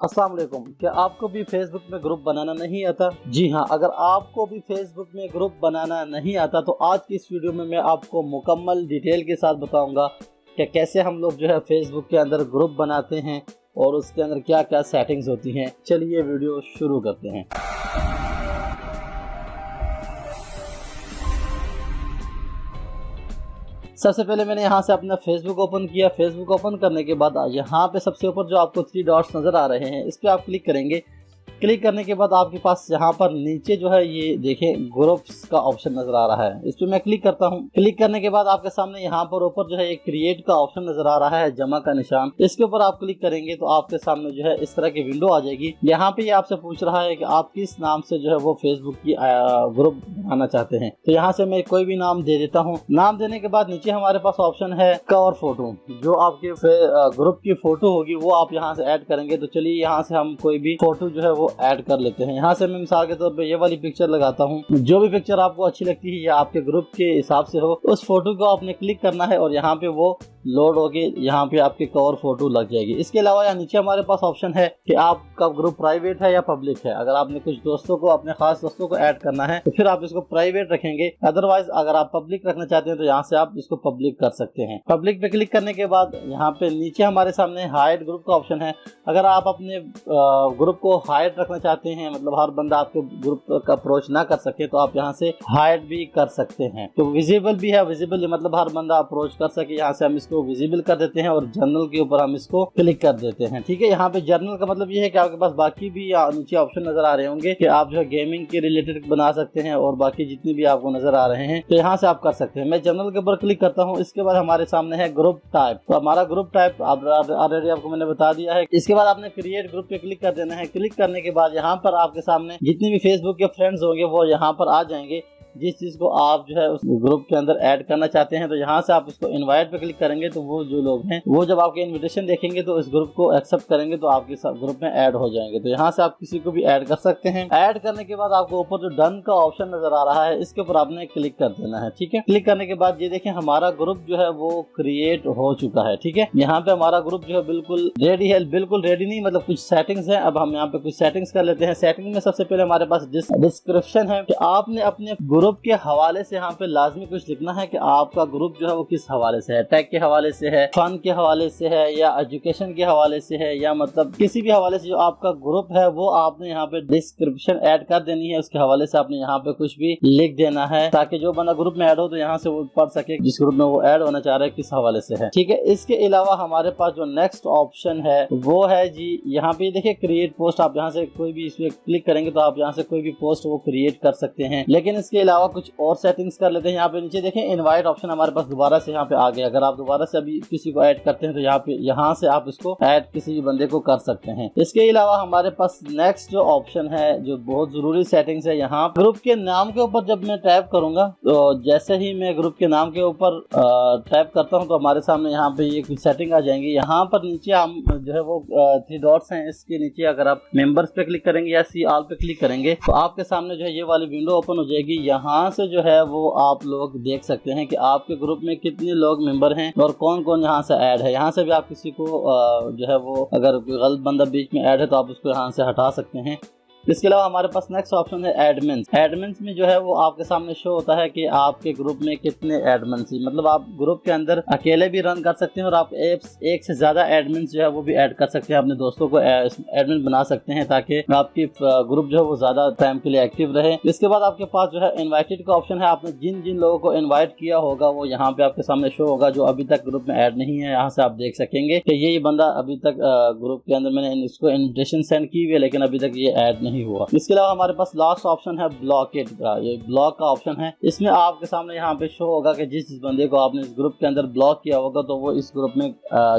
अस्सलाम वालेकुम। क्या आपको भी फेसबुक में ग्रुप बनाना नहीं आता? जी हाँ, अगर आपको भी फेसबुक में ग्रुप बनाना नहीं आता तो आज की इस वीडियो में मैं आपको मुकम्मल डिटेल के साथ बताऊंगा कि कैसे हम लोग जो है फेसबुक के अंदर ग्रुप बनाते हैं और उसके अंदर क्या क्या सेटिंग्स होती हैं। चलिए वीडियो शुरू करते हैं। सबसे पहले मैंने यहाँ से अपना फेसबुक ओपन किया। फेसबुक ओपन करने के बाद यहाँ पे सबसे ऊपर जो आपको 3 डॉट्स नज़र आ रहे हैं इस पर आप क्लिक करेंगे। क्लिक करने के बाद आपके पास यहाँ पर नीचे जो है ये देखें ग्रुप्स का ऑप्शन नजर आ रहा है। इस पर मैं क्लिक करता हूँ। क्लिक करने के बाद आपके सामने यहाँ पर ऊपर जो है एक क्रिएट का ऑप्शन नजर आ रहा है, जमा का निशान। इसके ऊपर आप क्लिक करेंगे तो आपके सामने जो है इस तरह की विंडो आ जाएगी। यहाँ पे ये आपसे पूछ रहा है कि आप किस नाम से जो है वो फेसबुक की ग्रुप बनाना चाहते हैं। तो यहाँ से मैं कोई भी नाम दे देता हूँ। नाम देने के बाद नीचे हमारे पास ऑप्शन है कवर फोटो। जो आपके ग्रुप की फोटो होगी वो आप यहाँ से ऐड करेंगे। तो चलिए यहाँ से हम कोई भी फोटो जो है वो ऐड कर लेते हैं। यहाँ से मैं मिसाल के तौर पे ये वाली पिक्चर लगाता हूँ। जो भी पिक्चर आपको अच्छी लगती है या आपके ग्रुप के हिसाब से हो उस फोटो को आपने क्लिक करना है और यहाँ पे वो लोड होके यहाँ पे आपकी कवर फोटो लग जाएगी। इसके अलावा यहाँ नीचे हमारे पास ऑप्शन है कि आपका ग्रुप प्राइवेट है या पब्लिक है। अगर आपने कुछ दोस्तों को, अपने खास दोस्तों को ऐड करना है तो फिर आप इसको प्राइवेट रखेंगे। अदरवाइज अगर आप पब्लिक रखना चाहते हैं तो यहाँ से आप इसको पब्लिक कर सकते हैं। पब्लिक पे क्लिक करने के बाद यहाँ पे नीचे हमारे सामने हाइड ग्रुप का ऑप्शन है। अगर आप अपने ग्रुप को हाइड रखना चाहते हैं, मतलब हर बंदा आपके ग्रुप का अप्रोच ना कर सके, तो आप यहाँ से हाइड भी कर सकते हैं। तो विजिबल भी है, विजिबल मतलब हर बंदा अप्रोच कर सके। यहाँ से हम इसको विजिबल कर देते हैं और जर्नल के ऊपर हम इसको क्लिक कर देते हैं। ठीक है, यहाँ पे जर्नल का मतलब ये है कि आपके पास बाकी भी नीचे ऑप्शन नजर आ रहे होंगे कि आप जो है गेमिंग के रिलेटेड बना सकते हैं और बाकी जितने भी आपको नजर आ रहे हैं तो यहाँ से आप कर सकते हैं। मैं जर्नल के ऊपर क्लिक करता हूँ। इसके बाद हमारे सामने है ग्रुप टाइप। तो हमारा ग्रुप टाइप ऑलरेडी आपको मैंने बता दिया है। इसके बाद आपने क्रिएट ग्रुप पे क्लिक कर देना है। क्लिक करने के बाद यहाँ पर आपके सामने जितने भी फेसबुक के फ्रेंड्स होंगे वो यहाँ पर आ जाएंगे। जिस चीज को आप जो है उस ग्रुप के अंदर ऐड करना चाहते हैं तो यहाँ से आप इसको इनवाइट पे क्लिक करेंगे तो वो जो लोग हैं वो जब आपके इनविटेशन देखेंगे तो इस ग्रुप को एक्सेप्ट करेंगे तो आपके ग्रुप में ऐड हो जाएंगे। तो यहाँ से आप किसी को भी ऐड कर सकते हैं। ऐड करने के बाद आपको ऊपर जो डन का ऑप्शन नजर आ रहा है इसके ऊपर आपने क्लिक कर देना है। ठीक है, क्लिक करने के बाद ये देखें हमारा ग्रुप जो है वो क्रिएट हो चुका है। ठीक है, यहाँ पे हमारा ग्रुप जो है बिल्कुल रेडी है। बिल्कुल रेडी नहीं, मतलब कुछ सेटिंग्स है। अब हम यहाँ पे कुछ सेटिंग्स कर लेते हैं। सेटिंग में सबसे पहले हमारे पास डिस्क्रिप्शन है कि आपने अपने ग्रुप के हवाले से यहाँ पे लाजमी कुछ लिखना है कि आपका ग्रुप जो है वो किस हवाले से है। टेक के हवाले से है, फन के हवाले से है, या एजुकेशन के हवाले से है, या मतलब किसी भी हवाले से जो आपका ग्रुप है वो आपने यहाँ पे डिस्क्रिप्शन ऐड कर देनी है। उसके हवाले से आपने यहाँ पे कुछ भी लिख देना है ताकि जो बंदा ग्रुप में ऐड हो तो यहाँ से वो पढ़ सके जिस ग्रुप में वो ऐड होना चाह रहा है किस हवाले से है। ठीक है, इसके अलावा हमारे पास जो नेक्स्ट ऑप्शन है वो है जी यहाँ पे देखिए क्रिएट पोस्ट। आप यहाँ से कोई भी इसमें क्लिक करेंगे तो आप यहाँ से कोई भी पोस्ट वो क्रिएट कर सकते हैं। लेकिन इसके अलावा कुछ और सेटिंग्स कर लेते हैं। यहाँ पे नीचे देखें इनवाइट ऑप्शन हमारे पास दोबारा से यहाँ पे आ गया। अगर आप दोबारा से अभी किसी को ऐड करते हैं तो यहाँ से आप इसको ऐड किसी भी बंदे को कर सकते हैं। इसके अलावा हमारे पास नेक्स्ट जो ऑप्शन है जो बहुत जरूरी सेटिंग्स है, यहाँ ग्रुप के नाम के ऊपर जब मैं टैप करूंगा तो जैसे ही मैं ग्रुप के नाम के ऊपर टैप करता हूँ तो हमारे सामने यहाँ पे ये कुछ सेटिंग आ जाएंगी। यहाँ पर नीचे हम जो है वो 3 डॉट्स हैं, इसके नीचे अगर आप मेंबर्स पे क्लिक करेंगे या सी ऑल पे क्लिक करेंगे तो आपके सामने जो है ये वाली विंडो ओपन हो जाएगी। यहाँ से जो है वो आप लोग देख सकते हैं कि आपके ग्रुप में कितने लोग मेंबर हैं और कौन कौन यहाँ से ऐड है। यहाँ से भी आप किसी को जो है वो अगर गलत बंदा बीच में ऐड है तो आप उसको यहाँ से हटा सकते हैं। इसके अलावा हमारे पास नेक्स्ट ऑप्शन है एडमिन्स। एडमिन्स में जो है वो आपके सामने शो होता है कि आपके ग्रुप में कितने एडमिन्स हैं। मतलब आप ग्रुप के अंदर अकेले भी रन कर सकते हैं और आप एक से ज्यादा एडमिन्स जो है वो भी ऐड कर सकते हैं। अपने दोस्तों को एडमिन बना सकते हैं ताकि आपकी ग्रुप जो है वो ज्यादा टाइम के लिए एक्टिव रहे। इसके बाद आपके पास जो है इन्वाइटेड का ऑप्शन है। आपने जिन जिन लोगों को इन्वाइट किया होगा वो यहाँ पे आपके सामने शो होगा। जो अभी तक ग्रुप में ऐड नहीं है यहाँ से आप देख सकेंगे कि ये बंदा अभी तक ग्रुप के अंदर मैंने इसको इन्विटेशन सेंड की हुई है लेकिन अभी तक ये ऐड नहीं हुआ। इसके अलावा हमारे पास लास्ट ऑप्शन है ब्लॉकेड का। ये ब्लॉक का ऑप्शन है। इसमें आपके सामने यहाँ पे शो होगा कि जिस बंदे को आपने इस ग्रुप के अंदर ब्लॉक किया होगा तो वो इस ग्रुप में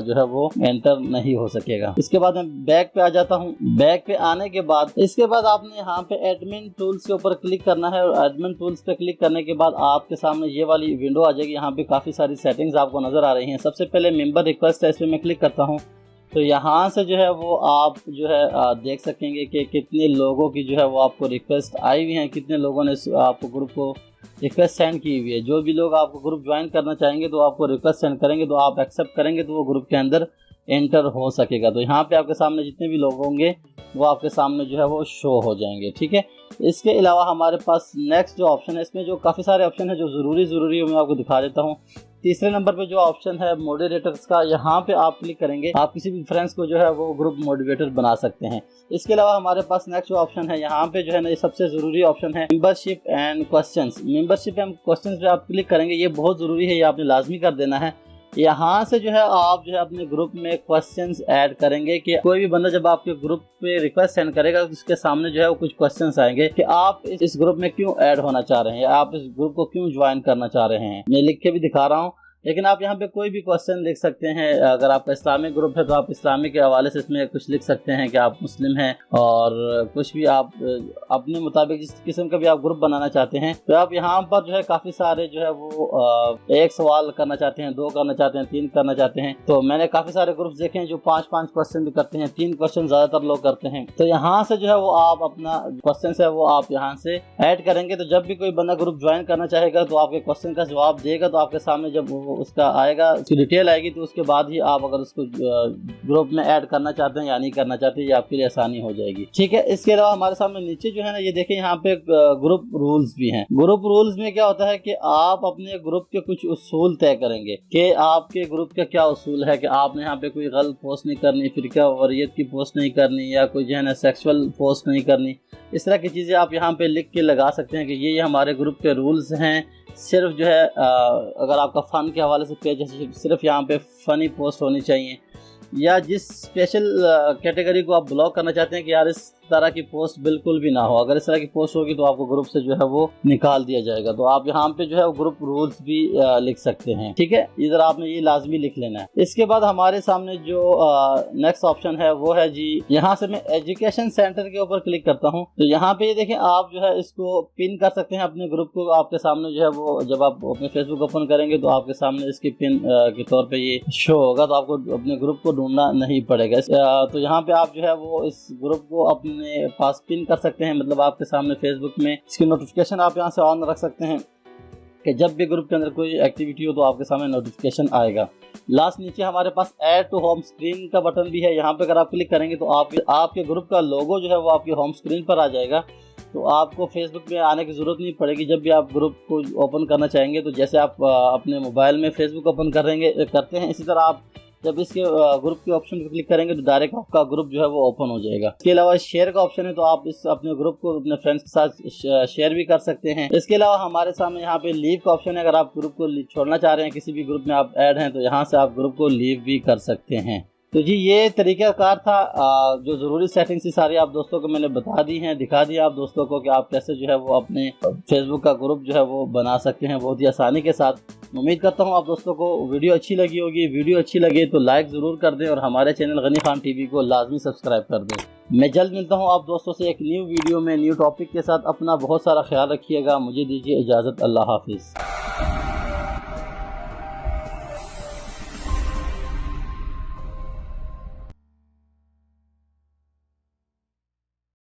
जो है वो एंटर नहीं हो सकेगा। इसके बाद मैं बैक पे आ जाता हूँ। बैक पे आने के बाद इसके बाद आपने यहाँ पे एडमिन टूल्स के ऊपर क्लिक करना है और एडमिन टूल्स पे क्लिक करने के बाद आपके सामने ये वाली विंडो आ जाएगी। यहाँ पे काफी सारी सेटिंग्स आपको नजर आ रही हैं। सबसे पहले मेंबर रिक्वेस्ट है, इस पे मैं क्लिक करता हूँ तो यहाँ से जो है वो आप जो है देख सकेंगे कि कितने लोगों की जो है वो आपको रिक्वेस्ट आई हुई है, कितने लोगों ने आपको ग्रुप को रिक्वेस्ट सेंड की हुई है। जो भी लोग आपको ग्रुप ज्वाइन करना चाहेंगे तो आपको रिक्वेस्ट सेंड करेंगे तो आप एक्सेप्ट करेंगे तो वो ग्रुप के अंदर एंटर हो सकेगा। तो यहाँ पे आपके सामने जितने भी लोग होंगे वो आपके सामने जो है वो शो हो जाएंगे, ठीक है। इसके अलावा हमारे पास नेक्स्ट जो ऑप्शन है, इसमें जो काफ़ी सारे ऑप्शन है जो ज़रूरी है मैं आपको दिखा देता हूँ। तीसरे नंबर पे जो ऑप्शन है मॉडरेटर्स का, यहाँ पे आप क्लिक करेंगे, आप किसी भी फ्रेंड्स को जो है वो ग्रुप मॉडरेटर बना सकते हैं। इसके अलावा हमारे पास नेक्स्ट जो ऑप्शन है यहाँ पे जो है ना, ये सबसे ज़रूरी ऑप्शन है membership and questions. Membership and questions पे आप क्लिक करेंगे, ये बहुत ज़रूरी है, ये आपने लाजमी कर देना है। यहाँ से जो है आप जो है अपने ग्रुप में क्वेश्चंस ऐड करेंगे कि कोई भी बंदा जब आपके ग्रुप पे रिक्वेस्ट सेंड करेगा तो उसके सामने जो है वो कुछ क्वेश्चंस आएंगे कि आप इस ग्रुप में क्यों ऐड होना चाह रहे हैं, आप इस ग्रुप को क्यों ज्वाइन करना चाह रहे हैं। मैं लिख के भी दिखा रहा हूँ, लेकिन आप यहाँ पे कोई भी क्वेश्चन लिख सकते हैं। अगर आपका इस्लामिक ग्रुप है तो आप इस्लामिक के हवाले से इसमें कुछ लिख सकते हैं कि आप मुस्लिम हैं, और कुछ भी आप अपने मुताबिक जिस किस्म का भी आप ग्रुप बनाना चाहते हैं। तो आप यहाँ पर जो है काफ़ी सारे जो है वो एक सवाल करना चाहते हैं, 2 करना चाहते हैं, 3 करना चाहते हैं। तो मैंने काफ़ी सारे ग्रुप्स देखे हैं जो 5-5 क्वेश्चन भी करते हैं, 3 क्वेश्चन ज़्यादातर लोग करते हैं। तो यहाँ से जो है वो आप अपना क्वेश्चन है वो आप यहाँ से ऐड करेंगे। तो जब भी कोई बंदा ग्रुप ज्वाइन करना चाहेगा तो आपके क्वेश्चन का जवाब देगा, तो आपके सामने जब उसका आएगा, उसकी डिटेल आएगी, तो उसके बाद ही आप अगर उसको ग्रुप में ऐड करना चाहते हैं या नहीं करना चाहते, ये आपके लिए आसानी हो जाएगी, ठीक है। इसके अलावा हमारे सामने नीचे जो है ना, ये देखें यहाँ पे ग्रुप रूल्स भी हैं। ग्रुप रूल्स में क्या होता है कि आप अपने ग्रुप के कुछ उसूल तय करेंगे कि आपके ग्रुप का क्या उसूल है, कि आपने यहाँ पे कोई गलत पोस्ट नहीं करनी, फिरका वरीयत की पोस्ट नहीं करनी, या कोई जो है ना सेक्सुअल पोस्ट नहीं करनी। इस तरह की चीज़ें आप यहाँ पे लिख के लगा सकते हैं कि ये हमारे ग्रुप के रूल्स हैं। सिर्फ जो है अगर आपका फ़न के हवाले से पेज है, सिर्फ यहाँ पे फ़नी पोस्ट होनी चाहिए, या जिस स्पेशल कैटेगरी को आप ब्लॉक करना चाहते हैं कि यार इस तरह की पोस्ट बिल्कुल भी ना हो, अगर इस तरह की पोस्ट होगी तो आपको ग्रुप से जो है वो निकाल दिया जाएगा। तो आप यहाँ पे जो है ग्रुप रूल्स भी लिख सकते हैं, ठीक है। इधर आपने ये लाजमी लिख लेना है। इसके बाद हमारे सामने जो नेक्स्ट ऑप्शन है वो है जी, यहाँ से मैं एजुकेशन सेंटर के ऊपर क्लिक करता हूँ। तो यहाँ पे ये देखें, आप जो है इसको पिन कर सकते हैं अपने ग्रुप को। आपके सामने जो है वो जब आप अपने फेसबुक ओपन करेंगे तो आपके सामने इसकी पिन के तौर पर ये शो होगा, तो आपको अपने ग्रुप को ढूंढना नहीं पड़ेगा। तो यहाँ पे आप जो है वो इस ग्रुप को अपने पास पिन कर सकते हैं, मतलब आपके सामने फेसबुक में इसकी नोटिफिकेशन आप यहाँ से ऑन रख सकते हैं कि जब भी ग्रुप के अंदर कोई एक्टिविटी हो तो आपके सामने नोटिफिकेशन आएगा। लास्ट नीचे हमारे पास ऐड टू होम स्क्रीन का बटन भी है। यहाँ पे अगर आप क्लिक करेंगे तो आपके ग्रुप का लोगो जो है वो आपकी होम स्क्रीन पर आ जाएगा। तो आपको फेसबुक में आने की ज़रूरत नहीं पड़ेगी। जब भी आप ग्रुप को ओपन करना चाहेंगे तो जैसे आप अपने मोबाइल में फेसबुक ओपन करते हैं, इसी तरह आप जब इसके ग्रुप के ऑप्शन पर क्लिक करेंगे तो डायरेक्ट आपका ग्रुप जो है वो ओपन हो जाएगा। इसके अलावा शेयर का ऑप्शन है, तो आप इस अपने ग्रुप को अपने फ्रेंड्स के साथ शेयर भी कर सकते हैं। इसके अलावा हमारे सामने यहाँ पे लीव का ऑप्शन है। अगर आप ग्रुप को छोड़ना चाह रहे हैं, किसी भी ग्रुप में आप ऐड हैं, तो यहाँ से आप ग्रुप को लीव भी कर सकते हैं। तो जी ये तरीक़ाकार था। जो ज़रूरी सेटिंग्स थी सारी आप दोस्तों को मैंने बता दी हैं, दिखा दिया आप दोस्तों को कि आप कैसे जो है वो अपने फेसबुक का ग्रुप जो है वो बना सकते हैं बहुत ही आसानी के साथ। उम्मीद करता हूँ आप दोस्तों को वीडियो अच्छी लगी होगी। वीडियो अच्छी लगे तो लाइक ज़रूर कर दें और हमारे चैनल गनी खान टीवी को लाजमी सब्सक्राइब कर दें। मैं जल्द मिलता हूँ आप दोस्तों से एक न्यू वीडियो में न्यू टॉपिक के साथ। अपना बहुत सारा ख्याल रखिएगा। मुझे दीजिए इजाज़त। अल्लाह हाफिज़।